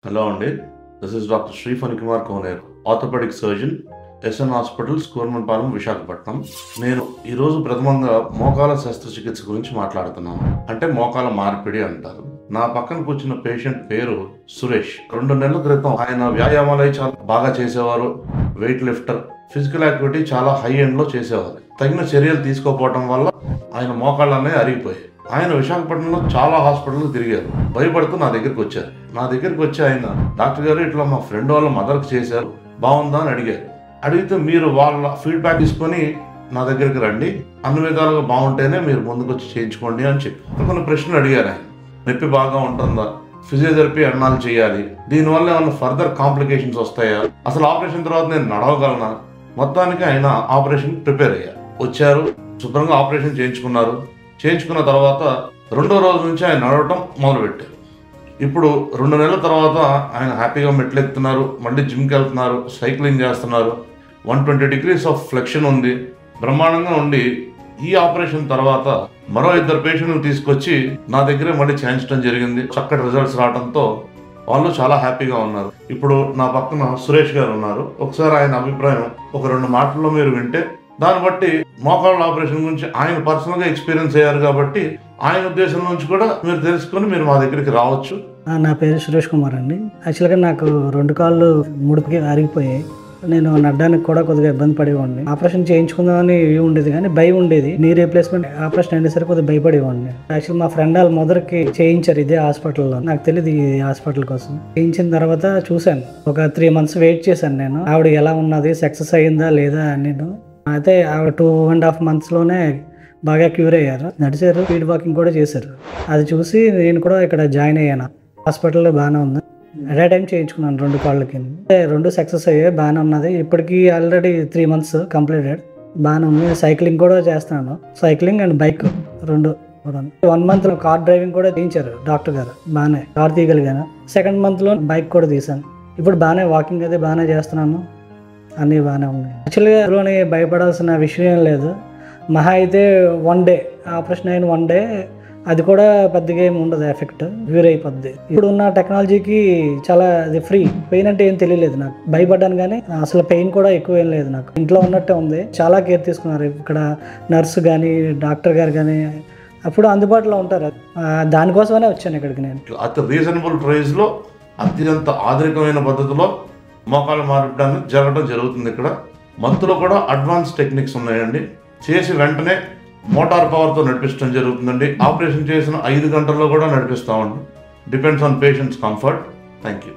Hello అండి. This is doctor Shri Phanikumar Koneru, orthopaedic surgeon, SN hospitals, Kurmanpalem, Visakhapatnam. నేను ఈరోజు ప్రథమంగా మోకాల శస్త్రచికిత్స గురించి మాట్లాడుతున్నాను. అంటే మోకాల మార్పిడి అంటారు. నా పక్కన కూర్చున్న పేషెంట్ పేరు సురేష్. 2 నెలల క్రితం ఆయన వ్యాయామాలు చాలా బాగా చేసేవారు. వెయిట్ లిఫ్టర్, ఫిజికల్ యాక్టివిటీ చాలా హై ఎండ్ లో చేసేవారు. తగిన చర్యలు తీసుకోకపోవడం వల్ల ఆయన మోకాళ్ళు అనేవి అరిగిపోయాయి. ఆయన విశాఖపట్నంలో చాలా హాస్పిటల్ తిరిగారు. భయపడుతూ నా దగ్గరికి వచ్చారు. నా దగ్గరికి వచ్చి ఆయన, డాక్టర్ గారు ఇట్లా మా ఫ్రెండ్ వాళ్ళ మదర్కి చేశారు, బాగుందా అని అడిగారు. అడిగితే మీరు వాళ్ళ ఫీడ్బ్యాక్ తీసుకొని నా దగ్గరికి రండి, అన్ని విధాలుగా బాగుంటేనే మీరు ముందుకు వచ్చి చేయించుకోండి అని చెప్పి కొన్ని ప్రశ్నలు అడిగారు. ఆయన నొప్పి బాగా ఉంటుందా, ఫిజియోథెరపీ ఎన్నాళ్ళు చేయాలి, దీనివల్ల ఏమైనా ఫర్దర్ కాంప్లికేషన్స్ వస్తాయా, అసలు ఆపరేషన్ తర్వాత నేను నడవగలనా, మొత్తానికి ఆయన ఆపరేషన్ ప్రిపేర్ అయ్యారు. వచ్చారు, శుభ్రంగా ఆపరేషన్ చేయించుకున్నారు. చేయించుకున్న తర్వాత 2వ రోజు నుంచి ఆయన నడవటం మొదలుపెట్టారు. ఇప్పుడు 2 నెలల తర్వాత ఆయన హ్యాపీగా మెట్లు ఎక్కుతున్నారు, మళ్ళీ జిమ్కి వెళ్తున్నారు, సైక్లింగ్ చేస్తున్నారు. 120 degrees ఆఫ్ ఫ్లెక్షన్ ఉంది, బ్రహ్మాండంగా ఉండి ఈ ఆపరేషన్ తర్వాత మరో 2 పేషెంట్లు తీసుకొచ్చి నా దగ్గరే మళ్ళీ చేయించడం జరిగింది. చక్కటి రిజల్ట్స్ రావడంతో వాళ్ళు చాలా హ్యాపీగా ఉన్నారు. ఇప్పుడు నా పక్కన సురేష్ గారు ఉన్నారు. ఒకసారి ఆయన అభిప్రాయం ఒక 2 మాటల్లో మీరు వింటే, దాన్ని బట్టి మోకాళ్ళ ఆపరేషన్ గురించి ఆయన పర్సనల్గా ఎక్స్పీరియన్స్ అయ్యారు కాబట్టి ఆయన ఉద్దేశం నుంచి కూడా మీరు తెలుసుకొని మీరు మా దగ్గరికి రావచ్చు. నా పేరు సురేష్ కుమార్ అండి. యాక్చువల్గా నాకు 2 కాళ్ళు ముడికి అరిగిపోయాయి. నేను నడ్డానికి కూడా కొద్దిగా ఇబ్బంది పడేవాడిని. ఆపరేషన్ చేయించుకుందామని ఉండేది కానీ భయం ఉండేది. నీ రీప్లేస్మెంట్ ఆపరేషన్ అయినసరికి కొద్దిగా భయపడేవాడిని. యాక్చువల్ మా ఫ్రెండ్ వాళ్ళ మదర్కి చేయించారు ఇదే హాస్పిటల్లో. నాకు తెలియదు ఈ హాస్పిటల్ కోసం. చేయించిన తర్వాత చూశాను. ఒక 3 months వెయిట్ చేశాను నేను. ఆవిడ ఎలా ఉన్నది, సక్సెస్ అయ్యిందా లేదా నేను. అయితే ఆవిడ 2.5 monthsలోనే బాగా క్యూర్ అయ్యారు. నడిచారు, స్పీడ్ వాకింగ్ కూడా చేశారు. అది చూసి నేను కూడా ఇక్కడ జాయిన్ అయ్యాను. హాస్పిటల్లో బాగానే ఉంది. అట్ ఏ టైం చేయించుకున్నాను 2 కాళ్ళకి. 2 సక్సెస్ అయ్యాయి, బాగానే ఉన్నది. ఇప్పటికీ ఆల్రెడీ 3 months కంప్లీటెడ్. బాగానే ఉంది. సైక్లింగ్ కూడా చేస్తున్నాను. Cycling and bike 2. 1 month car driving కూడా చేయించారు డాక్టర్ గారు. బాగానే కార్ తీయగలిగాను. 2nd monthలో బైక్ కూడా తీసాను. ఇప్పుడు బాగానే వాకింగ్ అయితే బాగానే చేస్తున్నాను. అన్నీ బాగానే ఉన్నాయి. యాక్చువల్గా అందులోనే భయపడాల్సిన విషయం ఏం లేదు. మహా అయితే 1 day ఆపరేషన్ అయిన 1 day, అది కూడా పెద్దగా ఏమి ఉండదు, ఎఫెక్ట్ క్యూర్ అయిపోద్ది. ఇప్పుడు ఉన్న టెక్నాలజీకి చాలా అది ఫ్రీ. పెయిన్ అంటే ఏం తెలియలేదు నాకు. భయపడ్డాను కానీ అసలు పెయిన్ కూడా ఎక్కువ ఏం లేదు నాకు. ఇంట్లో ఉన్నట్టే ఉంది. చాలా కేర్ తీసుకున్నారు ఇక్కడ నర్సు కానీ డాక్టర్ గారు కానీ. అప్పుడు అందుబాటులో ఉంటారు. దానికోసమనే వచ్చాను ఇక్కడికి నేను. అతి రీజనబుల్ ప్రైస్లో అత్యంత ఆధునికమైన పద్ధతిలో మోకాలు మార్పడానికి జరగడం జరుగుతుంది. ఇక్కడ మంత్లో కూడా అడ్వాన్స్ టెక్నిక్స్ ఉన్నాయండి. చేసి వెంటనే మోటార్ పవర్తో నడిపించడం జరుగుతుందండి. ఆపరేషన్ చేసిన 5 గంటల్లో కూడా నడిపిస్తామండి. Depends on patients comfort. Thank you.